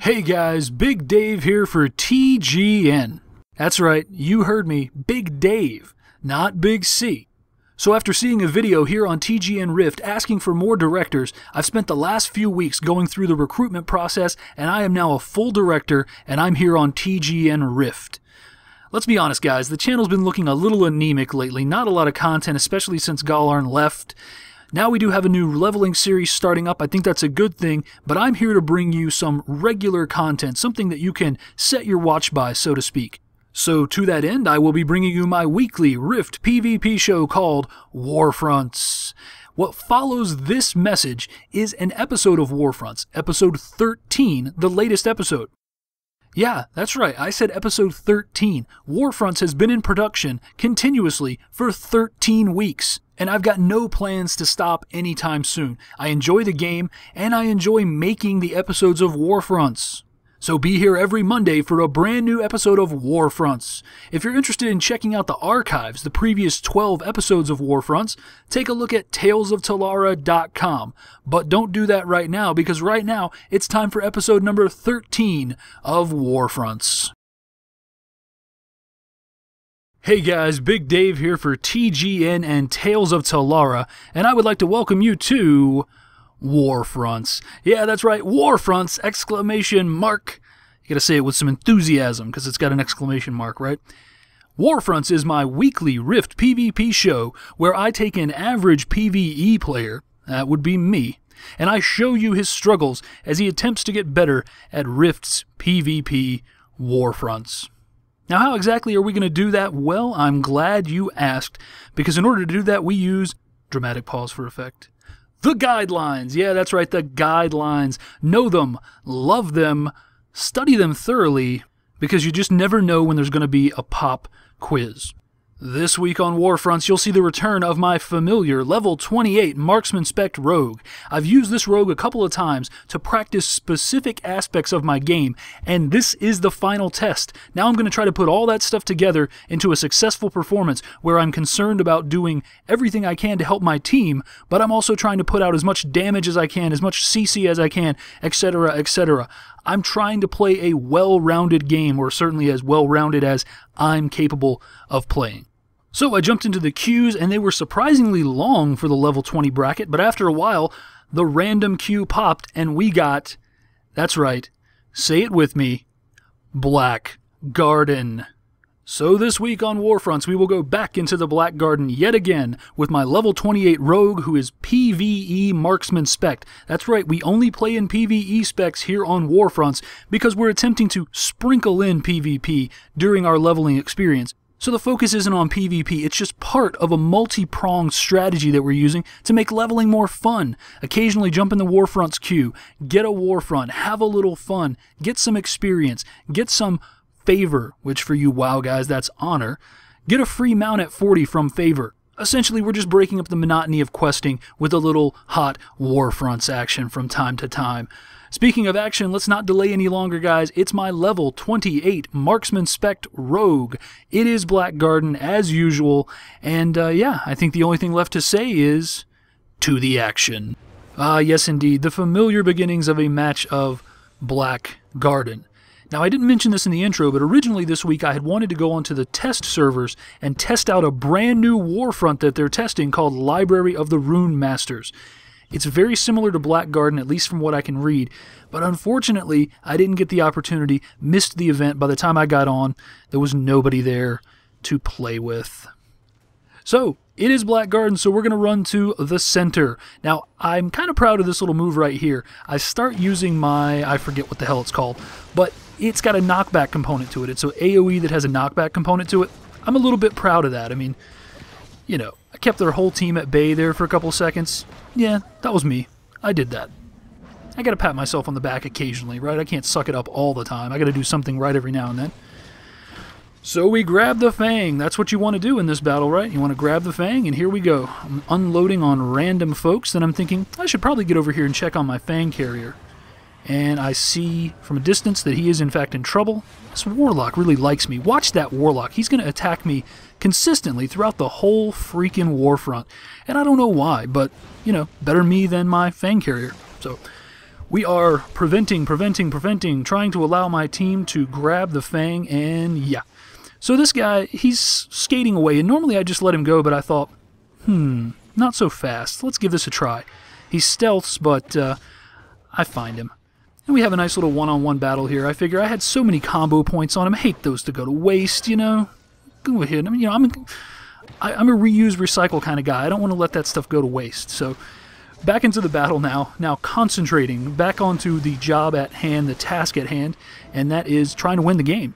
Hey guys, Big Dave here for TGN. That's right, you heard me, Big Dave, not Big C. So after seeing a video here on TGN Rift asking for more directors, I've spent the last few weeks going through the recruitment process, and I am now a full director, and I'm here on TGN Rift. Let's be honest guys, the channel's been looking a little anemic lately, not a lot of content, especially since Galarn left. Now we do have a new leveling series starting up. I think that's a good thing, but I'm here to bring you some regular content, something that you can set your watch by, so to speak. So to that end, I will be bringing you my weekly Rift PvP show called Warfronts. What follows this message is an episode of Warfronts, episode 13, the latest episode. Yeah, that's right, I said episode 13. Warfronts has been in production continuously for 13 weeks. And I've got no plans to stop anytime soon. I enjoy the game, and I enjoy making the episodes of Warfronts. So be here every Monday for a brand new episode of Warfronts. If you're interested in checking out the archives, the previous 12 episodes of Warfronts, take a look at talesoftalara.com. But don't do that right now, because right now it's time for episode number 13 of Warfronts. Hey guys, Big Dave here for TGN and Tales of Talara, and I would like to welcome you to Warfronts. Yeah, that's right, Warfronts, exclamation mark. You gotta say it with some enthusiasm, because it's got an exclamation mark, right? Warfronts is my weekly Rift PvP show, where I take an average PvE player, that would be me, and I show you his struggles as he attempts to get better at Rift's PvP Warfronts. Now, how exactly are we going to do that? Well, I'm glad you asked, because in order to do that, we use, dramatic pause for effect, the guidelines. Yeah, that's right, the guidelines. Know them, love them, study them thoroughly, because you just never know when there's going to be a pop quiz. This week on Warfronts, you'll see the return of my familiar level 28 Marksman Spect Rogue. I've used this rogue a couple of times to practice specific aspects of my game, and this is the final test. Now I'm going to try to put all that stuff together into a successful performance where I'm concerned about doing everything I can to help my team, but I'm also trying to put out as much damage as I can, as much CC as I can, etc., etc. I'm trying to play a well-rounded game, or certainly as well-rounded as I'm capable of playing. So I jumped into the queues, and they were surprisingly long for the level 20 bracket, but after a while, the random queue popped, and we got, that's right, say it with me, Black Garden. So this week on Warfronts, we will go back into the Black Garden yet again with my level 28 rogue who is PvE Marksman Spec. That's right, we only play in PvE specs here on Warfronts because we're attempting to sprinkle in PvP during our leveling experience. So the focus isn't on PvP, it's just part of a multi-pronged strategy that we're using to make leveling more fun. Occasionally jump in the Warfronts queue, get a Warfront, have a little fun, get some experience, get some favor, which for you WoW guys, that's honor. Get a free mount at 40 from favor. Essentially, we're just breaking up the monotony of questing with a little hot Warfronts action from time to time. Speaking of action, let's not delay any longer, guys. It's my level 28 Marksman Spect Rogue. It is Black Garden as usual, and yeah, I think the only thing left to say is to the action. Ah, yes indeed, the familiar beginnings of a match of Black Garden. Now, I didn't mention this in the intro, but originally this week I had wanted to go onto the test servers and test out a brand new Warfront that they're testing called Library of the Rune Masters. It's very similar to Black Garden, at least from what I can read, but unfortunately I didn't get the opportunity, missed the event. By the time I got on, there was nobody there to play with. So, it is Black Garden, so we're going to run to the center. Now, I'm kind of proud of this little move right here. I start using my, I forget what the hell it's called, but it's got a knockback component to it. It's an AoE that has a knockback component to it. I'm a little bit proud of that. I mean, you know, I kept their whole team at bay there for a couple seconds. Yeah, that was me. I did that. I gotta pat myself on the back occasionally, right? I can't suck it up all the time. I gotta do something right every now and then. So we grab the Fang. That's what you want to do in this battle, right? You want to grab the Fang, and here we go. I'm unloading on random folks, and I'm thinking, I should probably get over here and check on my Fang carrier. And I see from a distance that he is in fact in trouble. This Warlock really likes me. Watch that Warlock. He's going to attack me consistently throughout the whole freaking Warfront. And I don't know why, but, you know, better me than my Fang carrier. So We are preventing, trying to allow my team to grab the Fang, and yeah. So this guy, he's skating away, and normally I just let him go, but I thought, not so fast. Let's give this a try. He stealths, but I find him. And we have a nice little one-on-one battle here. I figure I had so many combo points on him. I hate those to go to waste, you know. Go ahead. I mean, you know, I'm a reuse, recycle kind of guy. I don't want to let that stuff go to waste. So back into the battle now. Now concentrating back onto the job at hand, the task at hand, and that is trying to win the game.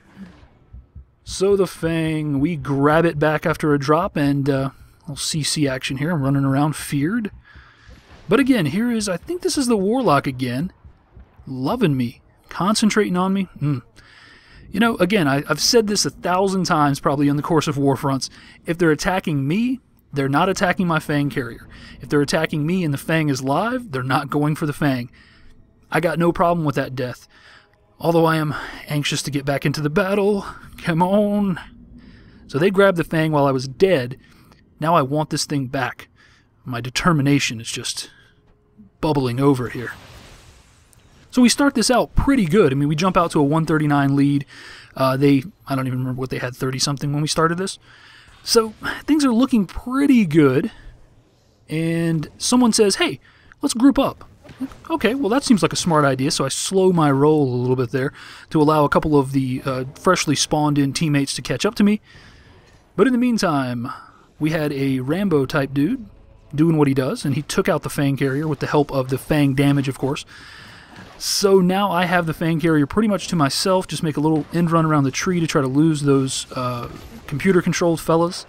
So the Fang, we grab it back after a drop, and little CC action here. I'm running around feared. But again, here is, I think this is the Warlock again. Loving me. Concentrating on me. You know, again, I've said this 1,000 times probably in the course of Warfronts. If they're attacking me, they're not attacking my Fang carrier. If they're attacking me and the Fang is live, they're not going for the Fang. I got no problem with that death. Although I am anxious to get back into the battle. Come on. So they grabbed the Fang while I was dead. Now I want this thing back. My determination is just bubbling over here. So we start this out pretty good. I mean, we jump out to a 139 lead. I don't even remember what they had, 30-something when we started this. So things are looking pretty good. And someone says, hey, let's group up. Okay, well, that seems like a smart idea. So I slow my roll a little bit there to allow a couple of the freshly spawned-in teammates to catch up to me. But in the meantime, we had a Rambo-type dude doing what he does, and he took out the Fang carrier with the help of the Fang damage, of course. So now I have the Fang carrier pretty much to myself, just make a little end run around the tree to try to lose those computer-controlled fellas.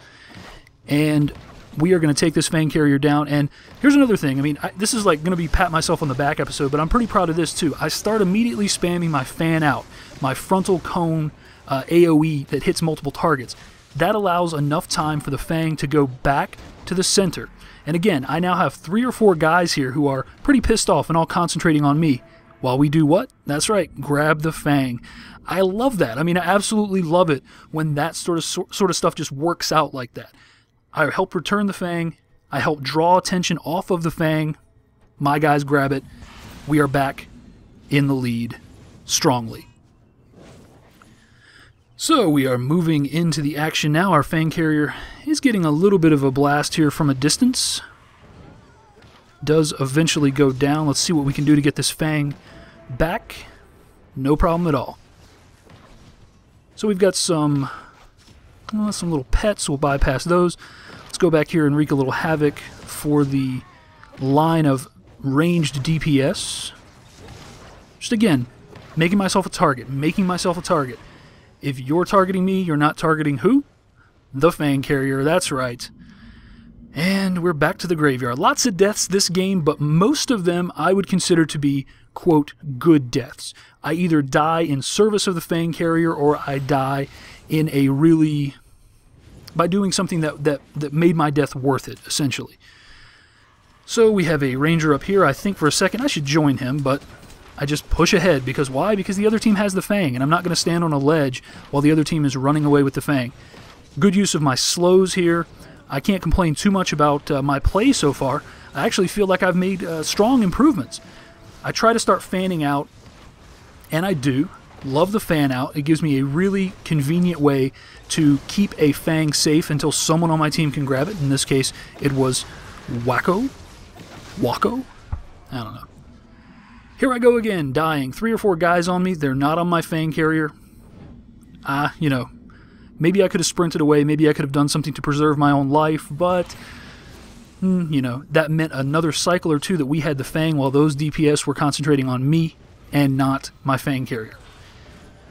And we are going to take this Fang carrier down. And here's another thing. I mean, this is like going to be pat myself on the back episode, but I'm pretty proud of this too. I start immediately spamming my fan out, my frontal cone AoE that hits multiple targets. That allows enough time for the Fang to go back to the center. And again, I now have 3 or 4 guys here who are pretty pissed off and all concentrating on me. While we do what? That's right, grab the Fang. I love that. I mean, I absolutely love it when that sort of stuff just works out like that. I help return the Fang. I help draw attention off of the Fang. My guys grab it. We are back in the lead strongly. So we are moving into the action now. Our Fang carrier is getting a little bit of a blast here from a distance. Does eventually go down. Let's see what we can do to get this Fang back. No problem at all. So we've got some little pets. We'll bypass those. Let's go back here and wreak a little havoc for the line of ranged DPS. Just again, making myself a target. If you're targeting me, you're not targeting who? The Fang carrier. That's right. And we're back to the graveyard. Lots of deaths this game, but most of them I would consider to be, quote, good deaths. I either die in service of the Fang carrier, or I die in a really... by doing something that made my death worth it, essentially. So we have a ranger up here. I think for a second I should join him, but I just push ahead. Because why? Because the other team has the Fang, and I'm not going to stand on a ledge while the other team is running away with the Fang. Good use of my slows here. I can't complain too much about my play so far. I actually feel like I've made strong improvements. I try to start fanning out, and I do. Love the fan out. It gives me a really convenient way to keep a Fang safe until someone on my team can grab it. In this case, it was Wacko? I don't know. Here I go again, dying. 3 or 4 guys on me. They're not on my Fang carrier. You know, maybe I could have sprinted away. Maybe I could have done something to preserve my own life, but... you know, that meant another cycle or two that we had the Fang while those DPS were concentrating on me and not my Fang carrier.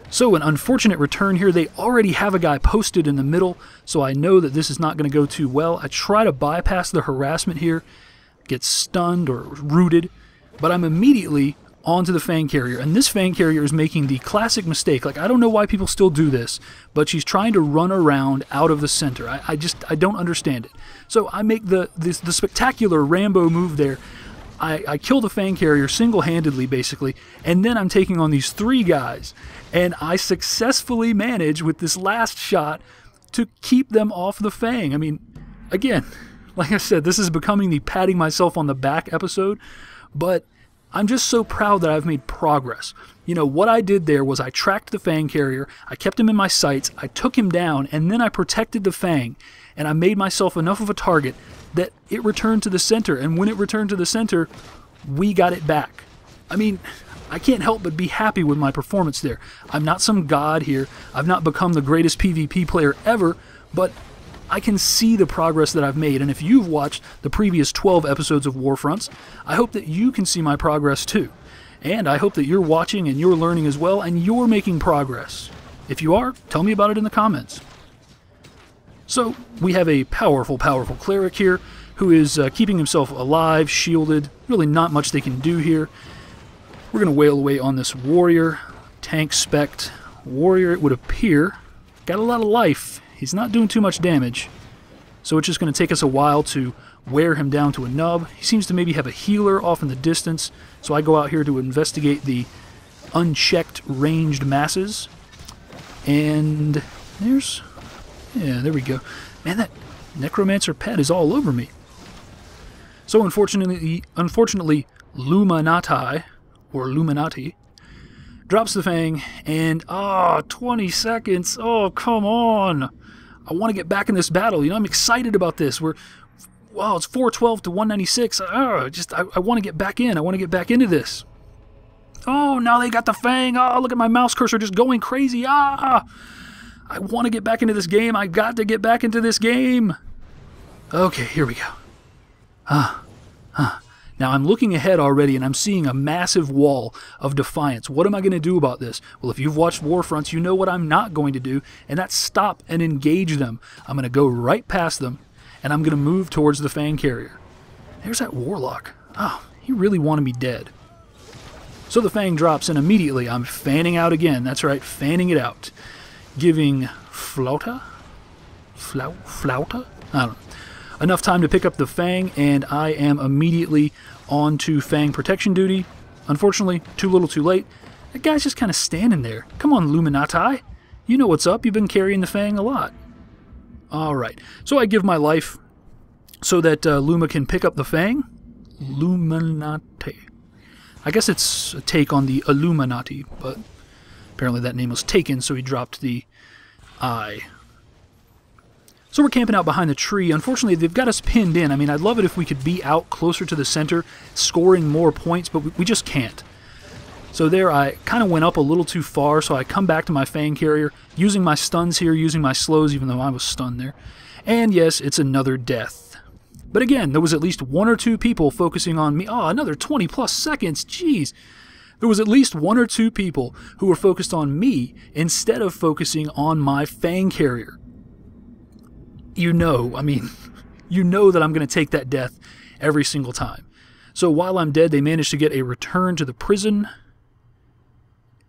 So an unfortunate return here. They already have a guy posted in the middle, so I know that this is not going to go too well. I try to bypass the harassment here, get stunned or rooted, but I'm immediately onto the Fang carrier, and this Fang carrier is making the classic mistake. Like, I don't know why people still do this, but she's trying to run around out of the center. I don't understand it. So I make the spectacular Rambo move there. I kill the Fang carrier single-handedly, basically, and then I'm taking on these 3 guys, and I successfully manage with this last shot to keep them off the Fang. I mean, again, like I said, this is becoming the patting myself on the back episode, but I'm just so proud that I've made progress. You know, what I did there was I tracked the Fang carrier, I kept him in my sights, I took him down, and then I protected the Fang, and I made myself enough of a target that it returned to the center, and when it returned to the center, we got it back. I mean, I can't help but be happy with my performance there. I'm not some god here, I've not become the greatest PvP player ever, but I can see the progress that I've made, and if you've watched the previous 12 episodes of Warfronts, I hope that you can see my progress too. And I hope that you're watching and you're learning as well, and you're making progress. If you are, tell me about it in the comments. So, we have a powerful, powerful cleric here, who is keeping himself alive, shielded. Really not much they can do here. We're going to wail away on this warrior. Tank spect. Warrior, it would appear, got a lot of life. He's not doing too much damage, so it's just going to take us a while to wear him down to a nub. He seems to maybe have a healer off in the distance, so I go out here to investigate the unchecked ranged masses. And there's... yeah, there we go. Man, that necromancer pet is all over me. So unfortunately Luminati, or Illuminati, drops the Fang, and 20 seconds. Oh, come on. I want to get back in this battle. You know, I'm excited about this. Wow, it's 412 to 196. I want to get back in. I want to get back into this. Oh, now they got the Fang. Oh, look at my mouse cursor just going crazy. I want to get back into this game. I got to get back into this game. Okay, here we go. Now I'm looking ahead already, and I'm seeing a massive wall of defiance. What am I going to do about this? Well, if you've watched Warfronts, you know what I'm not going to do, and that's stop and engage them. I'm going to go right past them, and I'm going to move towards the Fang carrier. There's that warlock. Oh, he really wanted me dead. So the Fang drops, and immediately I'm fanning out again. That's right, fanning it out. Giving Flauta? Flauta? I don't know. Enough time to pick up the Fang, and I am immediately on to Fang protection duty. Unfortunately, too little too late. That guy's just kind of standing there. Come on, Illuminati. You know what's up. You've been carrying the Fang a lot. Alright, so I give my life so that Luma can pick up the Fang. Illuminati. I guess it's a take on the Illuminati, but apparently that name was taken, so he dropped the I. So we're camping out behind the tree. Unfortunately, they've got us pinned in. I mean, I'd love it if we could be out closer to the center, scoring more points, but we just can't. So there, I kind of went up a little too far, so I come back to my Fang carrier, using my stuns here, using my slows, even though I was stunned there. And yes, it's another death. But again, there was at least 1 or 2 people focusing on me. Oh, another 20 plus seconds, jeez. There was at least 1 or 2 people who were focused on me instead of focusing on my Fang carrier. You know, I mean, you know that I'm going to take that death every single time. So while I'm dead, they managed to get a return to the prison.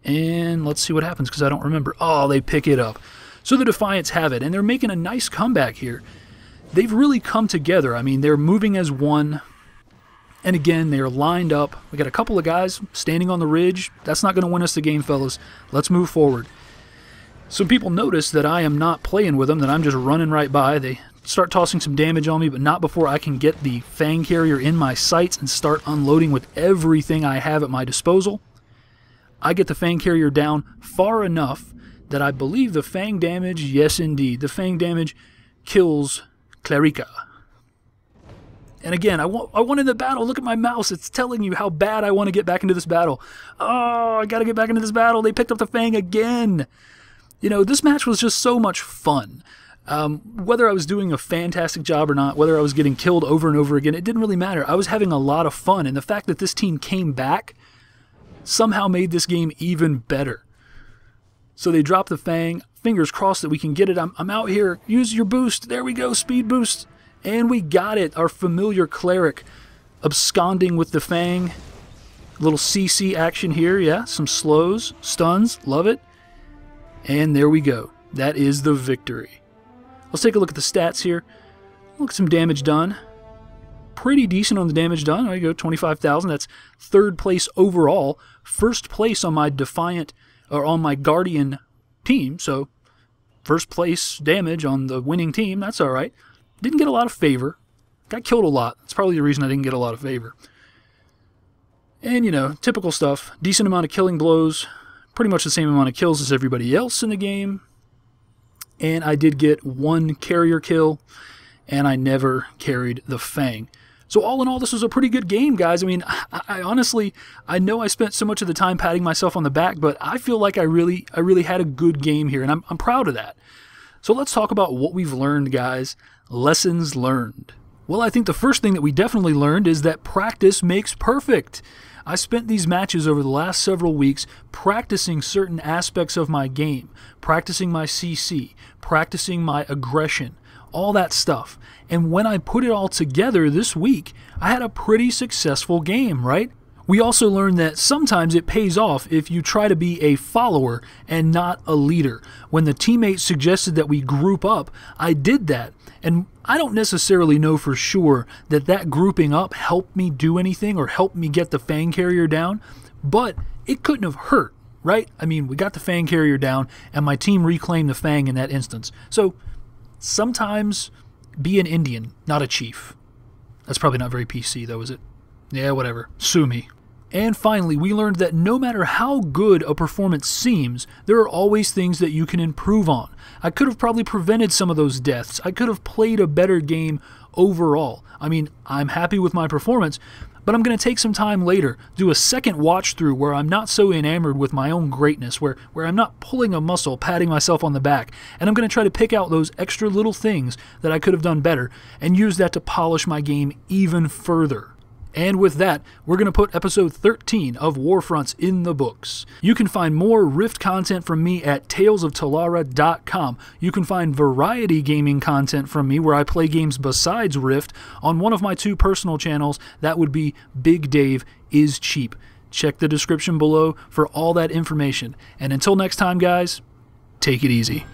And let's see what happens, because I don't remember. Oh, they pick it up. So the Defiants have it, and they're making a nice comeback here. They've really come together. I mean, they're moving as one. And again, they're lined up. We got a couple of guys standing on the ridge. That's not going to win us the game, fellas. Let's move forward. Some people notice that I am not playing with them, that I'm just running right by. They start tossing some damage on me, but not before I can get the Fang carrier in my sights and start unloading with everything I have at my disposal. I get the Fang carrier down far enough that I believe the Fang damage, yes indeed, the Fang damage kills Clerica. And again, I wanted the battle. Look at my mouse. It's telling you how bad I want to get back into this battle. Oh, I got to get back into this battle. They picked up the Fang again. You know, this match was just so much fun. Whether I was doing a fantastic job or not, whether I was getting killed over and over again, it didn't really matter. I was having a lot of fun, and the fact that this team came back somehow made this game even better. So they dropped the Fang. Fingers crossed that we can get it. I'm out here. Use your boost. There we go. Speed boost. And we got it. Our familiar cleric absconding with the Fang. Little CC action here. Yeah, some slows, stuns. Love it. And there we go. That is the victory. Let's take a look at the stats here. Look at some damage done. Pretty decent on the damage done. There you go, 25,000. That's 3rd place overall. 1st place on my Defiant, or on my Guardian team. So, 1st place damage on the winning team. That's alright. Didn't get a lot of favor. Got killed a lot. That's probably the reason I didn't get a lot of favor. And, you know, typical stuff. Decent amount of killing blows. Pretty much the same amount of kills as everybody else in the game. And I did get 1 carrier kill. And I never carried the Fang. So all in all, this was a pretty good game, guys. I mean, I honestly, I know I spent so much of the time patting myself on the back, but I feel like I really had a good game here, and I'm proud of that. So let's talk about what we've learned, guys. Lessons learned. Well, I think the first thing that we definitely learned is that practice makes perfect. I spent these matches over the last several weeks practicing certain aspects of my game, practicing my CC, practicing my aggression, all that stuff. And when I put it all together this week, I had a pretty successful game, right? We also learned that sometimes it pays off if you try to be a follower and not a leader. When the teammates suggested that we group up, I did that. And I don't necessarily know for sure that that grouping up helped me do anything or helped me get the Fang carrier down, but it couldn't have hurt, right? I mean, we got the Fang carrier down and my team reclaimed the Fang in that instance. So sometimes be an Indian, not a chief. That's probably not very PC though, is it? Yeah, whatever. Sue me. And finally, we learned that no matter how good a performance seems, there are always things that you can improve on. I could have probably prevented some of those deaths. I could have played a better game overall. I mean, I'm happy with my performance, but I'm going to take some time later, do a second watch through where I'm not so enamored with my own greatness, where I'm not pulling a muscle, patting myself on the back, and I'm going to try to pick out those extra little things that I could have done better and use that to polish my game even further. And with that, we're going to put episode 13 of Warfronts in the books. You can find more Rift content from me at talesoftalara.com. You can find variety gaming content from me where I play games besides Rift on one of my 2 personal channels. That would be Big Dave is Cheap. Check the description below for all that information. And until next time, guys, take it easy.